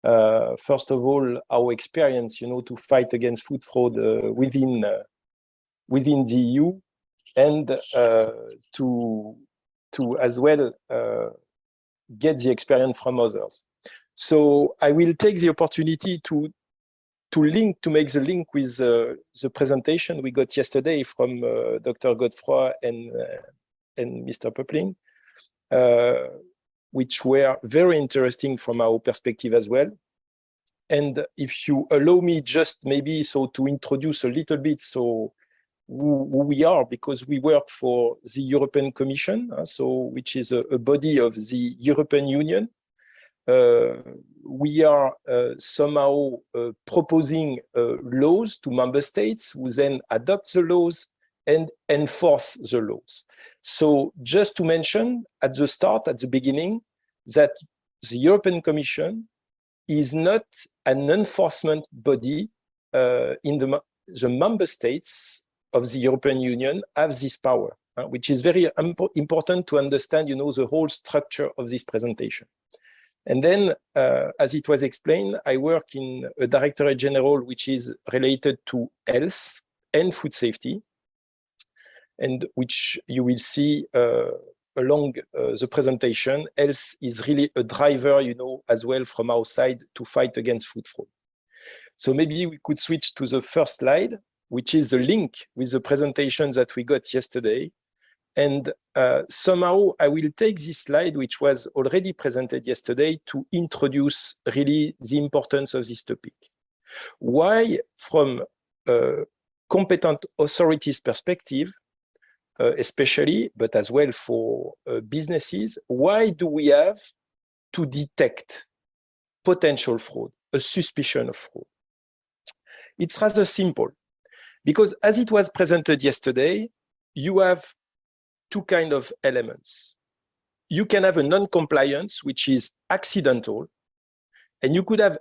First of all, our experience, to fight against food fraud within the EU, and to as well get the experience from others. So I will take the opportunity to make the link with the presentation we got yesterday from Dr. Godefroy and Mr. Pöppling, which were very interesting from our perspective as well. And if you allow me just maybe to introduce a little bit who we are, because we work for the European Commission, which is a body of the European Union. We are somehow proposing laws to member states who then adopt the laws and enforce the laws. So just to mention at the beginning, that the European Commission is not an enforcement body. In the member states of the European Union have this power, which is very important to understand, the whole structure of this presentation. And then, as it was explained, I work in a Directorate General which is related to health and food safety, and which you will see along the presentation. Health is really a driver, as well from our side to fight against food fraud. So maybe we could switch to the first slide, which is the link with the presentation that we got yesterday. And somehow I will take this slide, which was already presented yesterday, to introduce really the importance of this topic. Why, from competent authorities' perspective, especially, but as well for businesses, why do we have to detect potential fraud, a suspicion of fraud? It's rather simple, because as it was presented yesterday, you have two kinds of elements. You can have a non-compliance, which is accidental, and you could have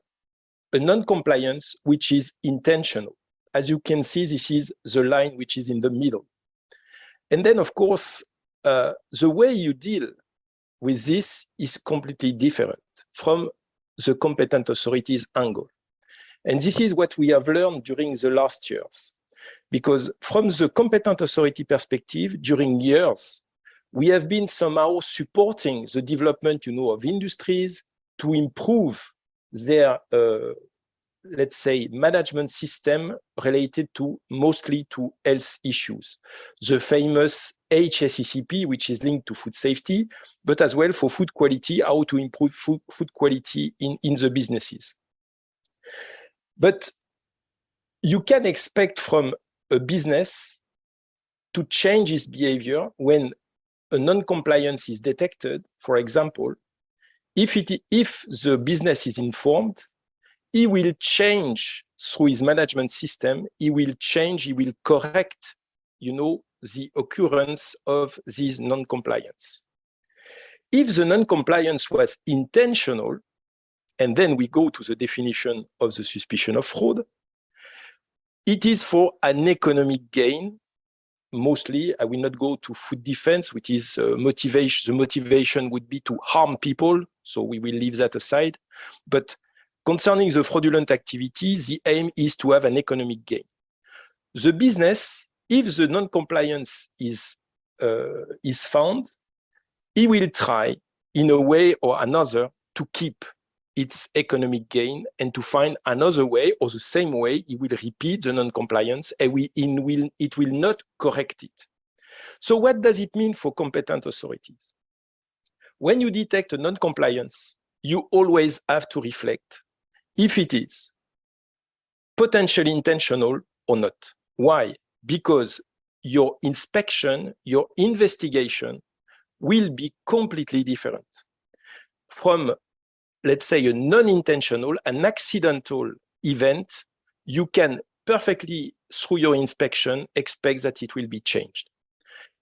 a non-compliance, which is intentional. As you can see, this is the line which is in the middle. And then, of course, the way you deal with this is completely different from the competent authorities' angle. And this is what we have learned during the last years. Because from the competent authority perspective, during years, we have been somehow supporting the development, of industries to improve their, let's say, management system related to mostly to health issues. The famous HACCP, which is linked to food safety, but as well for food quality, how to improve food quality in the businesses. But you can expect from a business to change its behavior when a non-compliance is detected. For example, if the business is informed, he will change through his management system, he will correct, the occurrence of this non-compliance. If the non-compliance was intentional, and then we go to the definition of the suspicion of fraud, it is for an economic gain. Mostly, I will not go to food defense, which is motivation. The motivation would be to harm people, so we will leave that aside. But concerning the fraudulent activity, the aim is to have an economic gain. The business, if the non-compliance is found, he will try, in a way or another, to keep its economic gain and to find another way, or the same way, he will repeat the non-compliance and it will not correct it. So what does it mean for competent authorities? When you detect a non-compliance, you always have to reflect if it is potentially intentional or not. Why? Because your inspection, your investigation will be completely different from, let's say, a non-intentional, an accidental event. You can perfectly, through your inspection, expect that it will be changed.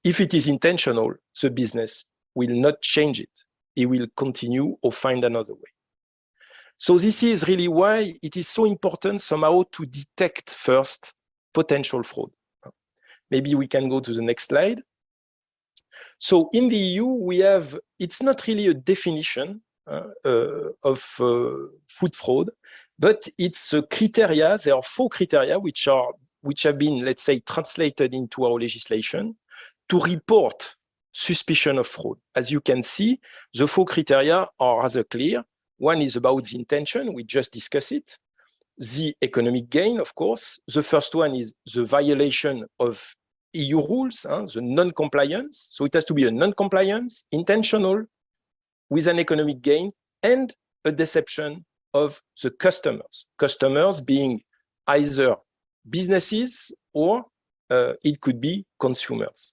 If it is intentional, the business will not change it. It will continue or find another way. So this is really why it is so important somehow to detect first potential fraud. Maybe we can go to the next slide. So in the EU, we have, it's not really a definition, of food fraud, but it's criteria. There are 4 criteria which have been, let's say, translated into our legislation to report suspicion of fraud. As you can see, the 4 criteria are rather clear. One is about the intention, we just discussed it. The economic gain, of course. The first one is the violation of EU rules, the non-compliance. So it has to be a non-compliance, intentional, with an economic gain, and a deception of the customers. Customers being either businesses or it could be consumers.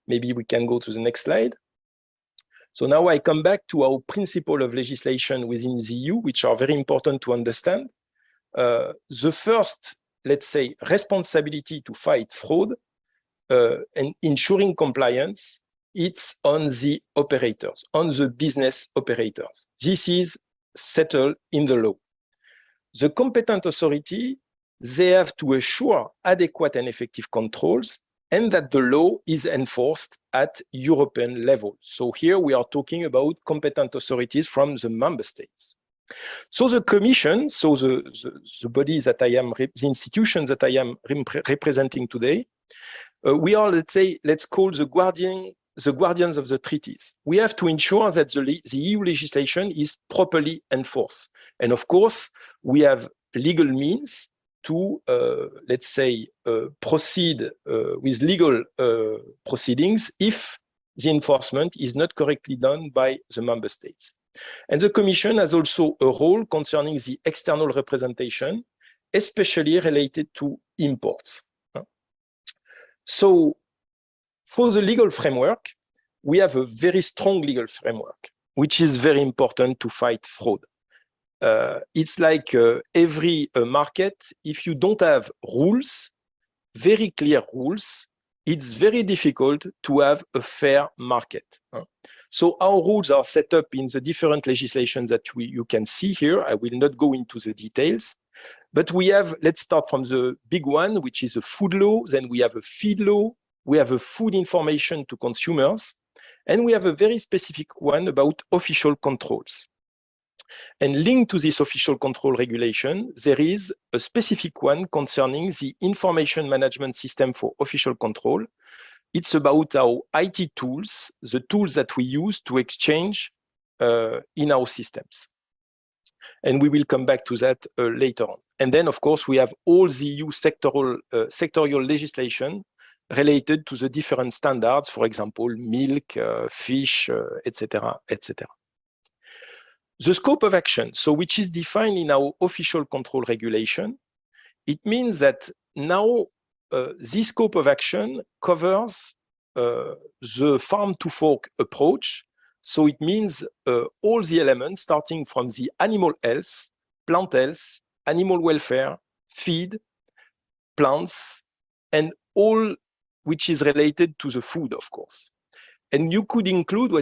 Maybe we can go to the next slide. So now I come back to our principle of legislation within the EU, which are very important to understand. The first, let's say, responsibility to fight fraud and ensuring compliance, it's on the operators, on the business operators. This is settled in the law. The competent authority, they have to assure adequate and effective controls and that the law is enforced at European level. So here we are talking about competent authorities from the member states. So the Commission, so the body that I am, the institutions that I am representing today, we are, let's call the guardians of the treaties. We have to ensure that the EU legislation is properly enforced. And of course, we have legal means to, proceed with legal proceedings if the enforcement is not correctly done by the member states. And the Commission has also a role concerning the external representation, especially related to imports. So for the legal framework, we have a very strong legal framework, which is very important to fight fraud. It's like every market, if you don't have rules, very clear rules, it's very difficult to have a fair market. So our rules are set up in the different legislations that you can see here. I will not go into the details, but we have, let's start from the big one, which is a food law. Then we have a feed law. We have a food information to consumers. And we have a very specific one about official controls. And linked to this official control regulation, there is a specific one concerning the information management system for official control. It's about our IT tools, the tools that we use to exchange in our systems. And we will come back to that later on. And then, of course, we have all the EU sectorial legislation related to the different standards, for example, milk, fish, etc., etc. The scope of action, so which is defined in our official control regulation, it means that now this scope of action covers the farm-to-fork approach. So it means all the elements starting from the animal health, plant health, animal welfare, feed, plants, and all which is related to the food, of course. And you could include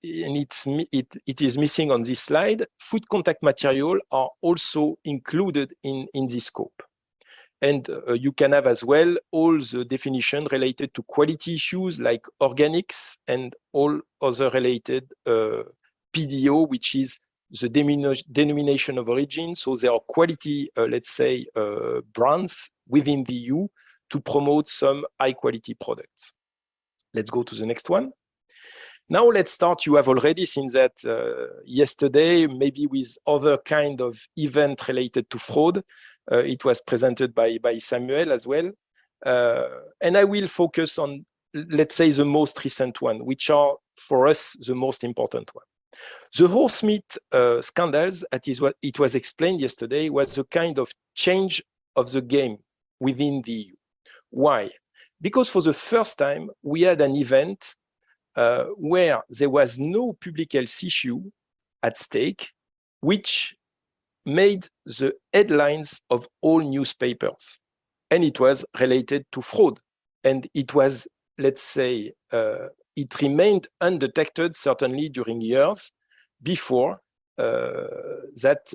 it is missing on this slide, food contact material are also included in this scope. And you can have as well all the definition related to quality issues like organics and all other related PDO, which is the denomination of origin. So there are quality, brands within the EU to promote some high quality products. Let's go to the next one. Now let's start. You have already seen that yesterday, maybe with other kind of event related to fraud. It was presented by Samuel as well. And I will focus on, let's say, the most recent one, which are for us the most important one. The horse meat scandals, it was explained yesterday, was a kind of change of the game within the EU. Why? Because for the first time, we had an event where there was no public health issue at stake, which made the headlines of all newspapers. And it was related to fraud. And it was, let's say, it remained undetected, certainly during years before that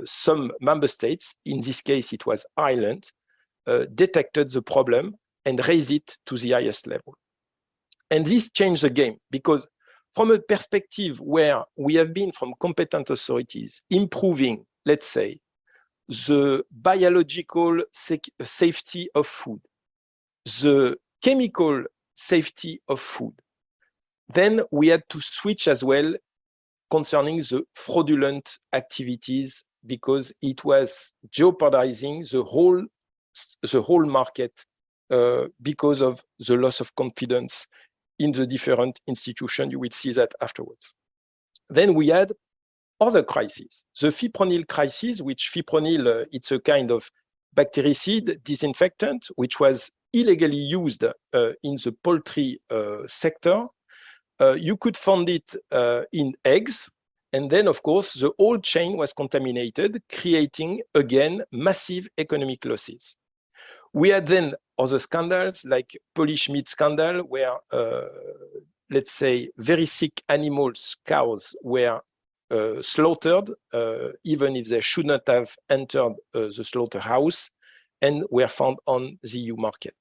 some member states, in this case it was Ireland, detected the problem and raised it to the highest level. And this changed the game because from a perspective where we have been from competent authorities improving, let's say, the biological safety of food, the chemical safety of food, then we had to switch as well concerning the fraudulent activities because it was jeopardizing the whole market because of the loss of confidence in the different institutions. You will see that afterwards. Then we had other crises. The fipronil crisis, which fipronil, it's a kind of bactericide disinfectant, which was illegally used in the poultry sector. You could find it in eggs. And then, of course, the whole chain was contaminated, creating, again, massive economic losses. We had then other scandals like Polish meat scandal, where, let's say, very sick animals, cows, were slaughtered, even if they should not have entered the slaughterhouse, and were found on the EU market.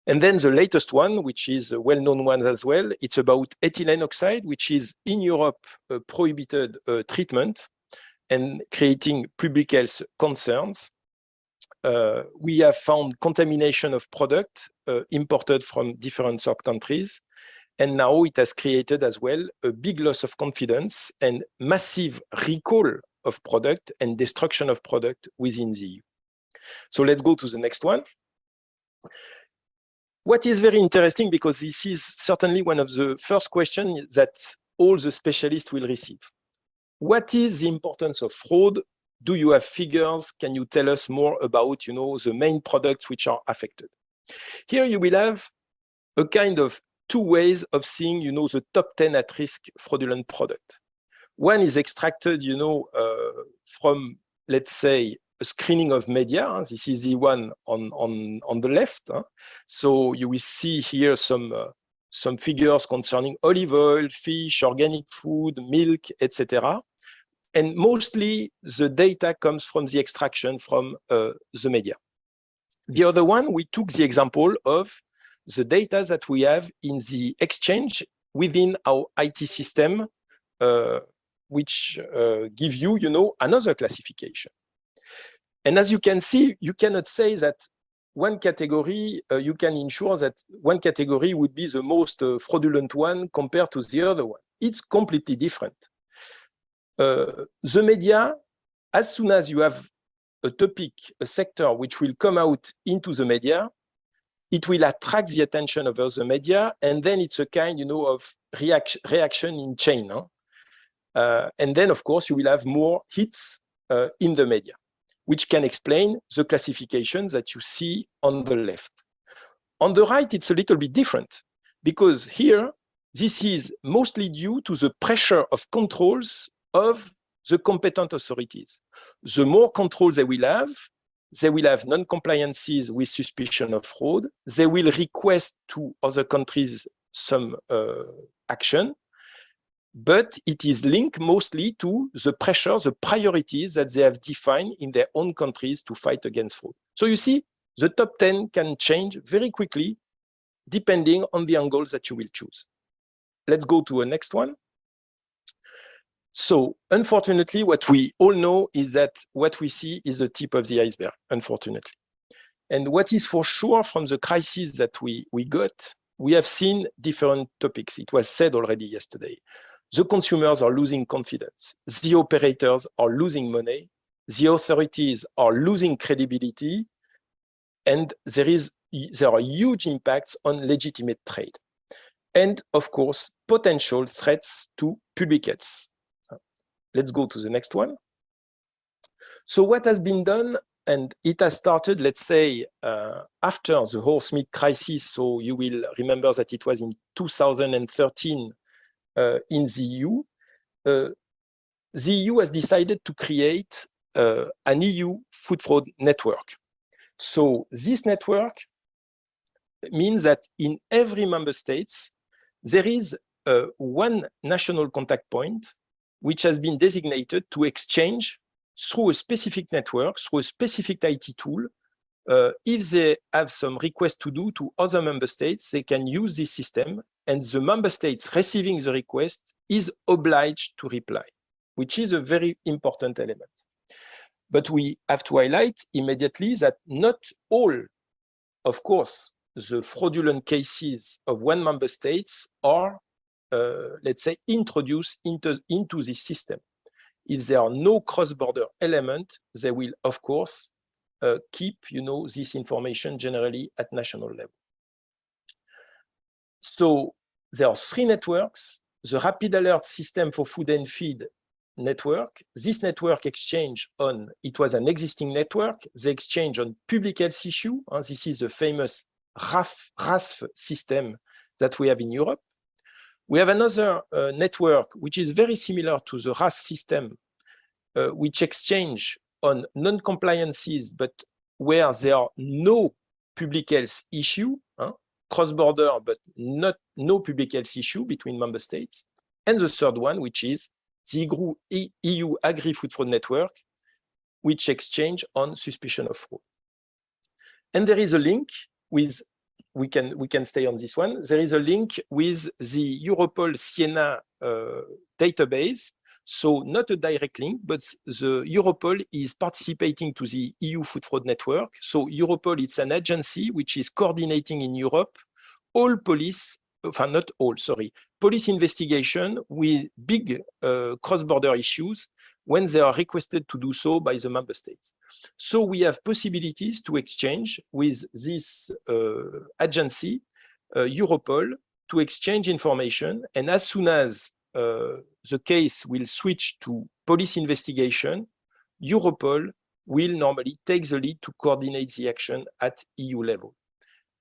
And then the latest one, which is a well-known one as well, it's about ethylene oxide, which is in Europe a prohibited treatment and creating public health concerns. We have found contamination of product imported from different third countries. And now it has created as well a big loss of confidence and massive recall of product and destruction of product within the EU. So let's go to the next one. What is very interesting, because this is certainly one of the first questions that all the specialists will receive. What is the importance of fraud? Do you have figures? Can you tell us more about, the main products which are affected? Here you will have a kind of two ways of seeing, the top 10 at risk fraudulent product. One is extracted, from, let's say, a screening of media. This is the one on the left. So you will see here some figures concerning olive oil, fish, organic food, milk, etc. And mostly the data comes from the extraction from the media. The other one, we took the example of the data that we have in the exchange within our IT system, which give you, another classification. And as you can see, you cannot say that one category, you can ensure that one category would be the most fraudulent one compared to the other one. It's completely different. The media, as soon as you have a topic, a sector which will come out into the media, it will attract the attention of the media, and then it's a kind, of reaction in chain. And then, of course, you will have more hits in the media, which can explain the classifications that you see on the left. On the right, it's a little bit different, because here, this is mostly due to the pressure of controls of the competent authorities. The more controls they will have non-compliances with suspicion of fraud. They will request to other countries some action, but it is linked mostly to the pressure, the priorities that they have defined in their own countries to fight against fraud. So you see, the top 10 can change very quickly depending on the angles that you will choose. Let's go to a next one. So unfortunately, what we all know is that what we see is the tip of the iceberg, unfortunately. And what is for sure from the crisis that we got, we have seen different topics. It was said already yesterday. The consumers are losing confidence. The operators are losing money. The authorities are losing credibility. And there are huge impacts on legitimate trade. And of course, potential threats to public health. Let's go to the next one. So what has been done, and it has started, let's say, after the horse meat crisis. So you will remember that it was in 2013 in the EU. The EU has decided to create an EU food fraud network. So this network means that in every member state, there is one national contact point which has been designated to exchange through a specific network, through a specific IT tool. If they have some request to do to other member states, they can use this system and the member states receiving the request is obliged to reply, which is a very important element. But we have to highlight immediately that not all, of course, the fraudulent cases of one member state are, let's say, introduced into this system. If there are no cross-border element, they will, of course, keep, this information generally at national level. So there are 3 networks: the Rapid Alert System for Food and Feed network. This network exchange on, it was an existing network, they exchange on public health issue. This is the famous RASFF system that we have in Europe. We have another network which is very similar to the RAS system, which exchange on non-compliances, but where there are no public health issue, cross-border, but no public health issue between member states. And the third one, which is the EU Agri-Food Fraud Network, which exchange on suspicion of fraud. And there is a link with, we can stay on this one, there is a link with the Europol Siena database. So not a direct link, but the Europol is participating to the EU Food Fraud Network. So Europol, it's an agency which is coordinating in Europe all police, not all, sorry, police investigation with big cross-border issues when they are requested to do so by the member states. So we have possibilities to exchange with this agency, Europol, to exchange information. And as soon as the case will switch to police investigation, Europol will normally take the lead to coordinate the action at EU level.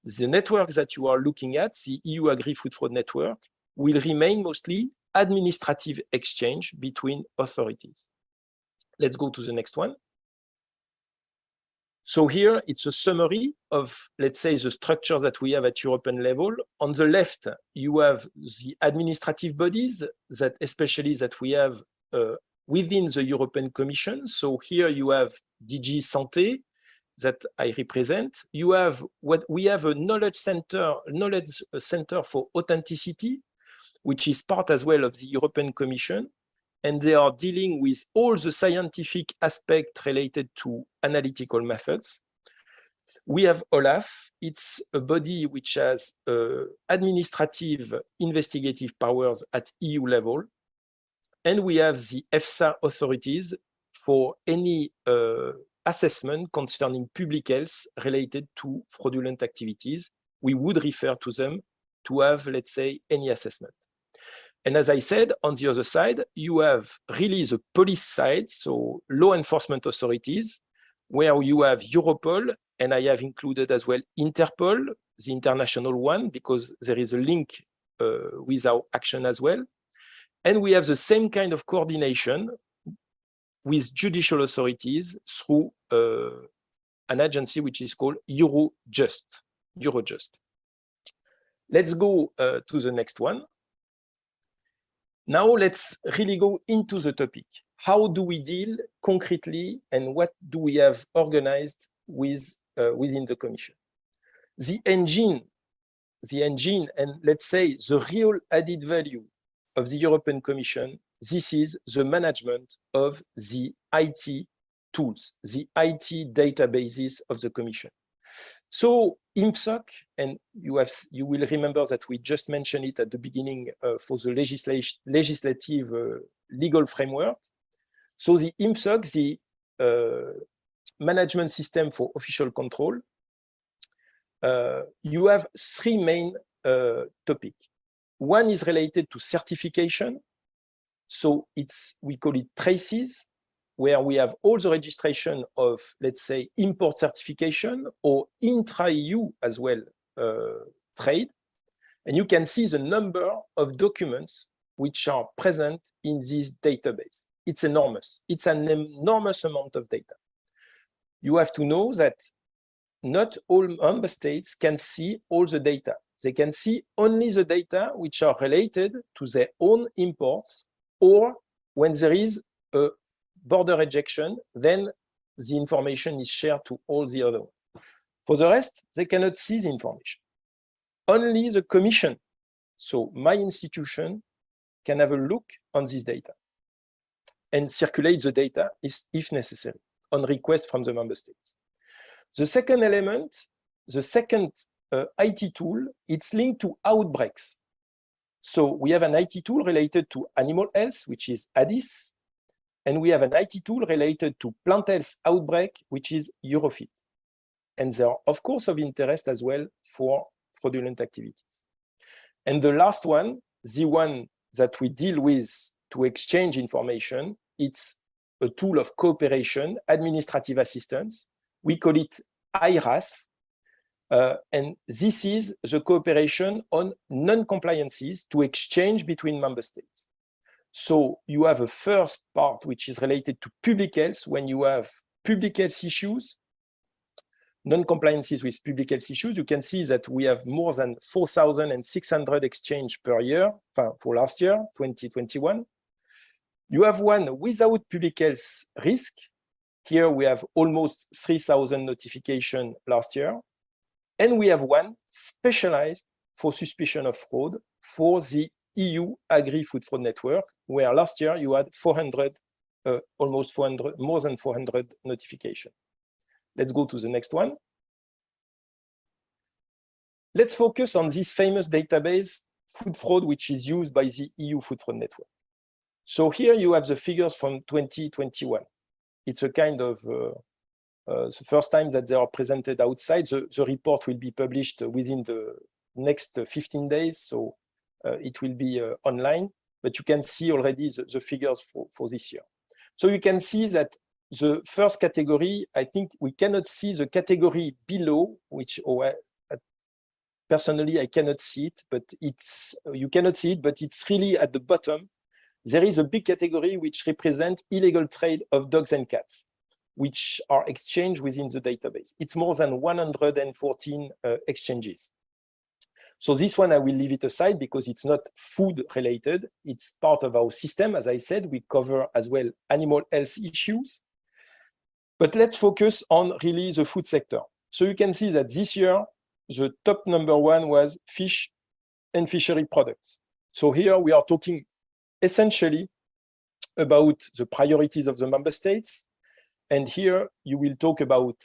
The network that you are looking at, the EU Agri-Food Fraud Network, will remain mostly administrative exchange between authorities. Let's go to the next one. So here it's a summary of, let's say, the structure that we have at European level. On the left, you have the administrative bodies that especially that we have within the European Commission. So here you have DG Santé that I represent. You have what we have a knowledge center for authenticity, which is part as well of the European Commission. And they are dealing with all the scientific aspects related to analytical methods. We have OLAF. It's a body which has administrative investigative powers at EU level. And we have the EFSA authorities for any assessment concerning public health related to fraudulent activities. We would refer to them to have, let's say, any assessment. And as I said, on the other side, you have really the police side, so law enforcement authorities, where you have Europol, and I have included as well Interpol, the international one, because there is a link with our action as well. And we have the same kind of coordination with judicial authorities through an agency which is called Eurojust. Let's go to the next one. Now let's really go into the topic. How do we deal concretely and what do we have organized with within the Commission? The engine and let's say the real added value of the European Commission, this is the management of the IT tools, the IT databases of the Commission. So IMSOC, and you will remember that we just mentioned it at the beginning for the legislative legal framework. So the IMSOC, the management system for official control, you have 3 main topics. One is related to certification. So we call it traces, where we have all the registration of, let's say, import certification or intra-EU as well trade. And you can see the number of documents which are present in this database. It's enormous. It's an enormous amount of data. You have to know that not all member states can see all the data. They can see only the data which are related to their own imports, or when there is a border rejection, then the information is shared to all the other ones. For the rest, they cannot see the information. Only the Commission, So my institution can have a look on this data and circulate the data if necessary on request from the member states. The second element, the second IT tool, it's linked to outbreaks. So we have an IT tool related to animal health, which is ADIS, and we have an IT tool related to plant health outbreak, which is Eurofit. And they are, of course, of interest as well for fraudulent activities. And the last one, the one that we deal with to exchange information, it's a tool of cooperation, administrative assistance. We call it IRAS. And this is the cooperation on non-compliances to exchange between member states. So you have a first part which is related to public health when you have public health issues, non-compliances with public health issues. You can see that we have more than 4,600 exchange per year for last year, 2021. You have one without public health risk. Here we have almost 3,000 notifications last year. And we have one specialized for suspicion of fraud for the EU Agri-Food Fraud Network, where last year you had 400, almost 400, more than 400 notifications. Let's go to the next one. Let's focus on this famous database, food fraud, which is used by the EU Food Fraud Network. So here you have the figures from 2021. It's a kind of the first time that they are presented outside. The report will be published within the next 15 days, so it will be online, but you can see already the figures for this year. So you can see that the first category, I think we cannot see the category below, which personally I cannot see it, but you cannot see it, but it's really at the bottom. There is a big category which represents illegal trade of dogs and cats, which are exchanged within the database. It's more than 114 exchanges. So this one, I will leave it aside because it's not food related. It's part of our system. As I said, we cover as well animal health issues. But let's focus on really the food sector. So you can see that this year, the top number one was fish and fishery products. So here we are talking essentially about the priorities of the member states. And here you will talk about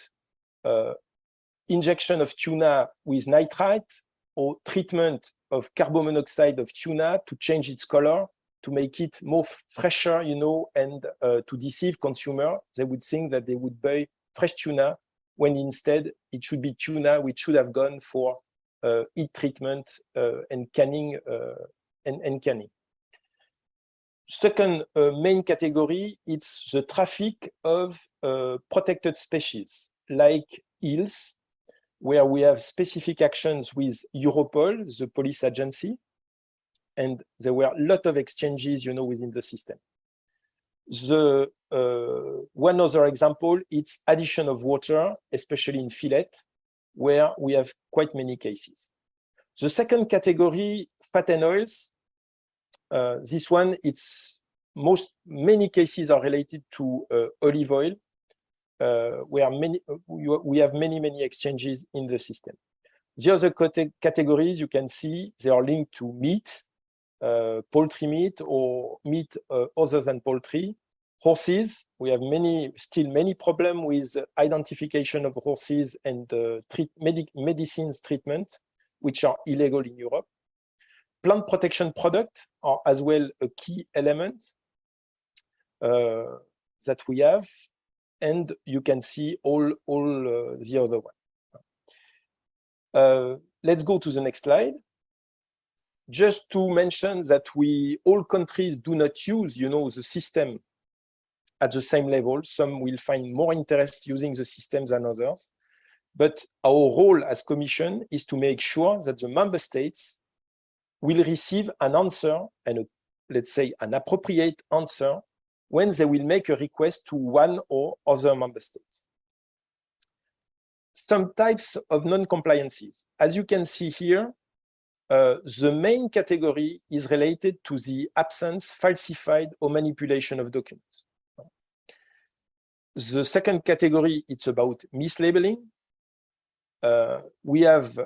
injection of tuna with nitrite or treatment of carbon monoxide of tuna to change its color, to make it more fresher, you know, and to deceive consumer. They would think that they would buy fresh tuna when instead it should be tuna which should have gone for heat treatment and canning and canning. Second main category, it's the traffic of protected species like eels, where we have specific actions with Europol, the police agency, and there were a lot of exchanges, you know, within the system. The one other example, it's addition of water, especially in fillet, where we have quite many cases. The second category, fat and oils. This one, it's many cases are related to olive oil, where we have many exchanges in the system. The other categories you can see, they are linked to meat, poultry meat or meat other than poultry. Horses, we have still many problems with identification of horses and medicines treatment, which are illegal in Europe. Plant protection products are as well a key element that we have, and you can see all the other one. Let's go to the next slide. Just to mention that all countries do not use, you know, the system at the same level. Some will find more interest using the system than others. But our role as Commission is to make sure that the member states will receive an answer, and let's say an appropriate answer, when they will make a request to one or other member states. Some types of non-compliances. As you can see here, the main category is related to the absence, falsified, or manipulation of documents. The second category, it's about mislabeling. We have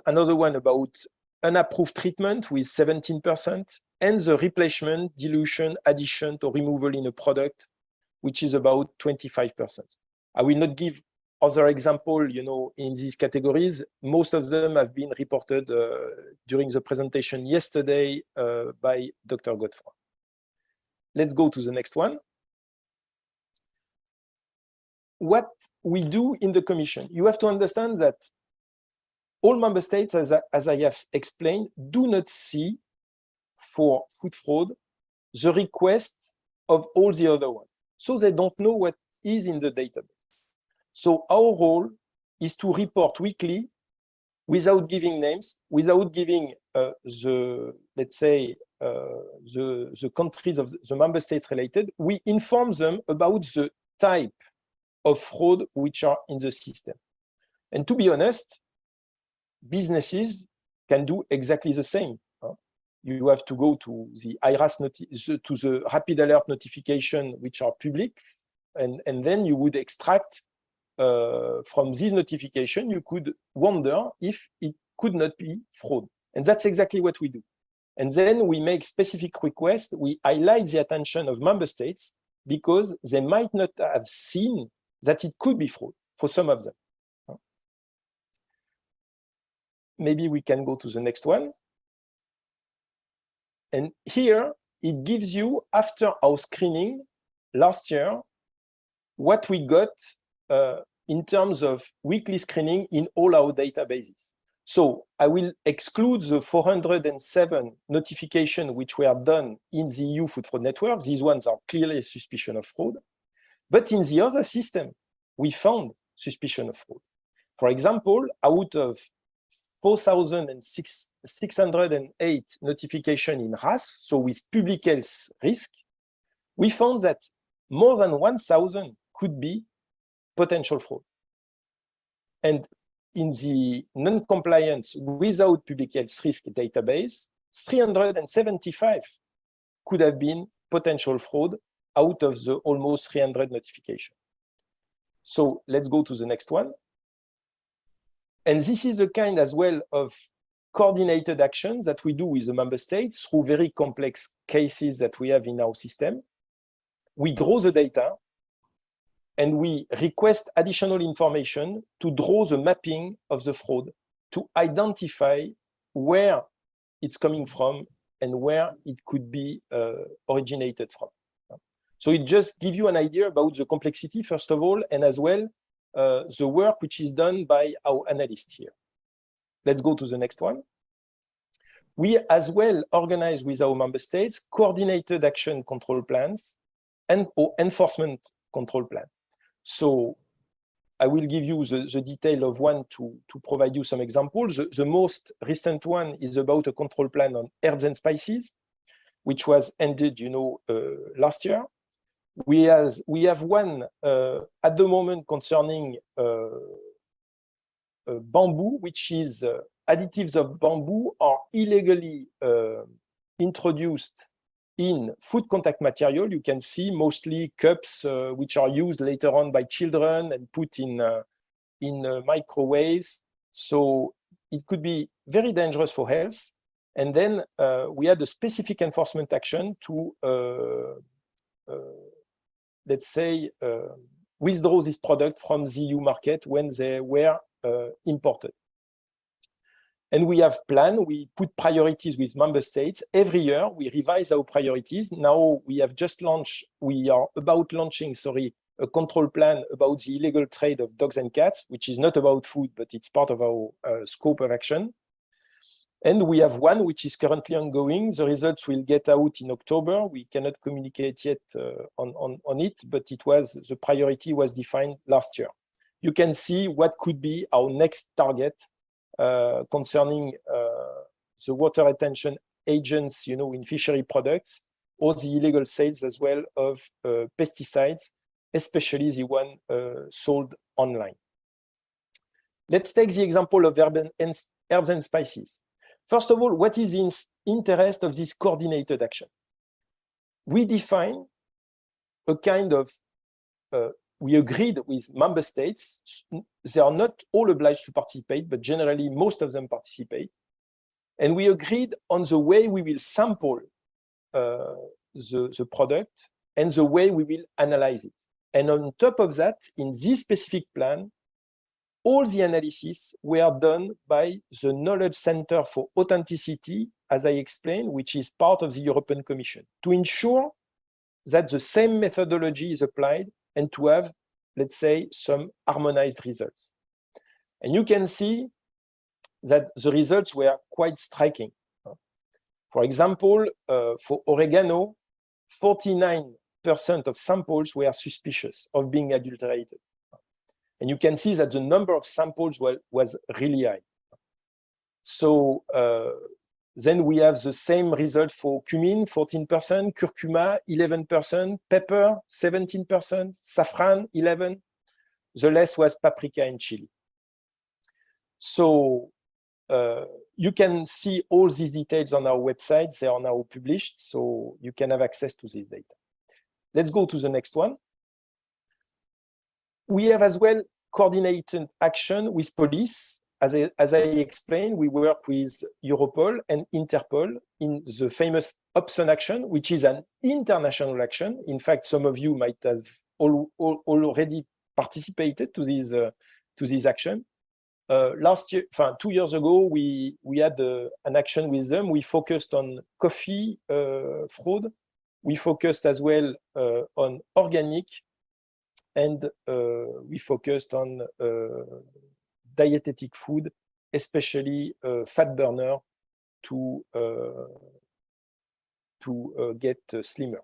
another one about unapproved treatment with 17%, and the replacement, dilution, addition, or removal in a product, which is about 25%. I will not give other example, in these categories. Most of them have been reported during the presentation yesterday by Dr. Godefroy. Let's go to the next one. What we do in the Commission, you have to understand that all member states, as I have explained, do not see for food fraud the request of all the other ones. So they don't know what is in the database. So our role is to report weekly without giving names, without giving let's say, the countries of the member states related. We inform them about the type of fraud which are in the system. And to be honest, businesses can do exactly the same. You have to go to the IRAS, to the rapid alert notification, which are public, and then you would extract from this notification, you could wonder if it could not be fraud. And that's exactly what we do. And then we make specific requests. We highlight the attention of member states because they might not have seen that it could be fraud for some of them. Maybe we can go to the next one. And here it gives you, after our screening last year, what we got in terms of weekly screening in all our databases. So I will exclude the 407 notifications which were done in the EU Food Fraud Network. These ones are clearly suspicion of fraud. But in the other system, we found suspicion of fraud. For example, out of 4,608 notifications in RAS, so with public health risk, we found that more than 1,000 could be potential fraud. And in the non-compliance without public health risk database, 375 could have been potential fraud out of the almost 300 notifications. So let's go to the next one. And this is the kind as well of coordinated actions that we do with the member states through very complex cases that we have in our system. We draw the data and we request additional information to draw the mapping of the fraud, to identify where it's coming from and where it could be originated from. So it just gives you an idea about the complexity, first of all, and as well, the work which is done by our analysts here. Let's go to the next one. We as well organize with our member states coordinated action control plans and or enforcement control plan. So I will give you the detail of one to provide you some examples. The most recent one is about a control plan on herbs and spices, which was ended, last year. We have one at the moment concerning bamboo, which is additives of bamboo are illegally introduced in food contact material. You can see mostly cups which are used later on by children and put in microwaves. So it could be very dangerous for health. And then we had a specific enforcement action to let's say, withdraw this product from the EU market when they were imported. And we have planned, we put priorities with member states. Every year, we revise our priorities. Now we have just launched, we are about launching, a control plan about the illegal trade of dogs and cats, which is not about food, but it's part of our scope of action. And we have one which is currently ongoing. The results will get out in October. We cannot communicate yet on it, but the priority was defined last year. You can see what could be our next target concerning the water retention agents, in fishery products, or the illegal sales as well of pesticides, especially the one sold online. Let's take the example of herbs and spices. First of all, what is the interest of this coordinated action? We define a kind of, we agreed with member states, they are not all obliged to participate, but generally most of them participate. And we agreed on the way we will sample the product and the way we will analyze it. And on top of that, in this specific plan, all the analysis were done by the Knowledge Center for Authenticity, as I explained, which is part of the European Commission, to ensure that the same methodology is applied and to have, let's say, some harmonized results. And you can see that the results were quite striking. For example, for oregano, 49% of samples were suspicious of being adulterated. And you can see that the number of samples was really high. So then we have the same result for cumin, 14%, curcuma, 11%, pepper, 17%, saffron, 11%. The less was paprika and chili. So you can see all these details on our website. They are now published, so you can have access to this data. Let's go to the next one. We have as well coordinated action with police. As I explained, we work with Europol and Interpol in the famous Hobson action, which is an international action. In fact, some of you might have already participated to this action. Last year, 2 years ago, we had an action with them. We focused on coffee fraud. We focused as well on organic, and we focused on dietetic food, especially fat burner to get slimmer,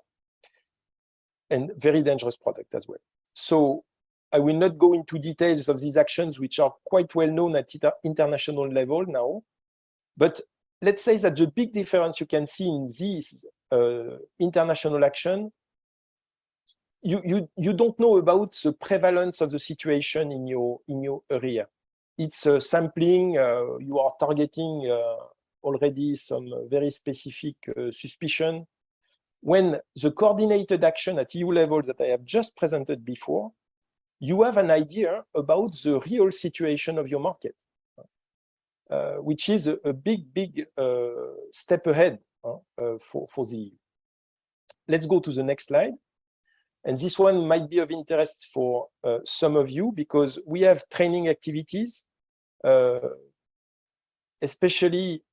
and very dangerous product as well. So I will not go into details of these actions, which are quite well known at international level now. But let's say that the big difference you can see in this international action, you don't know about the prevalence of the situation in your area. It's sampling, you are targeting already some very specific suspicion. When the coordinated action at EU level that I have just presented before, you have an idea about the real situation of your market, which is a big step ahead for the EU. Let's go to the next slide. And this one might be of interest for some of you, because we have training activities, especially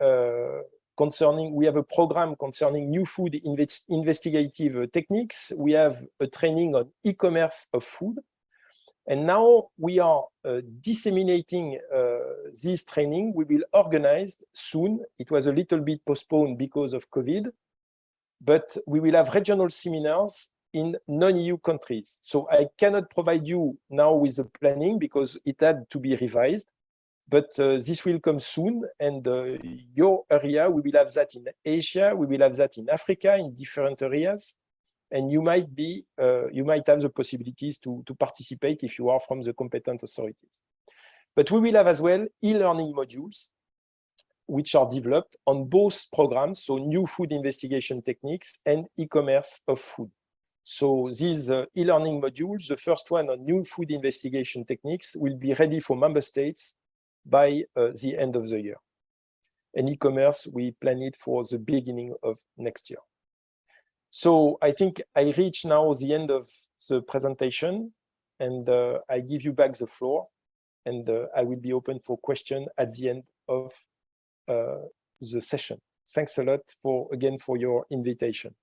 concerning, we have a program concerning new food investigative techniques. We have a training on e-commerce of food. And now we are disseminating this training. We will organize soon. It was a little bit postponed because of COVID, but we will have regional seminars in non-EU countries. So I cannot provide you now with the planning because it had to be revised, but this will come soon. And your area, we will have that in Asia, we will have that in Africa, in different areas. And you might have the possibilities to participate if you are from the competent authorities. But we will have as well e-learning modules, which are developed on both programs, so new food investigation techniques and e-commerce of food. So these e-learning modules, the first one on new food investigation techniques, will be ready for member states by the end of the year. And e-commerce, we plan it for the beginning of next year. So I think I reach now the end of the presentation, and I give you back the floor, and I will be open for questions at the end of the session. Thanks a lot again for your invitation.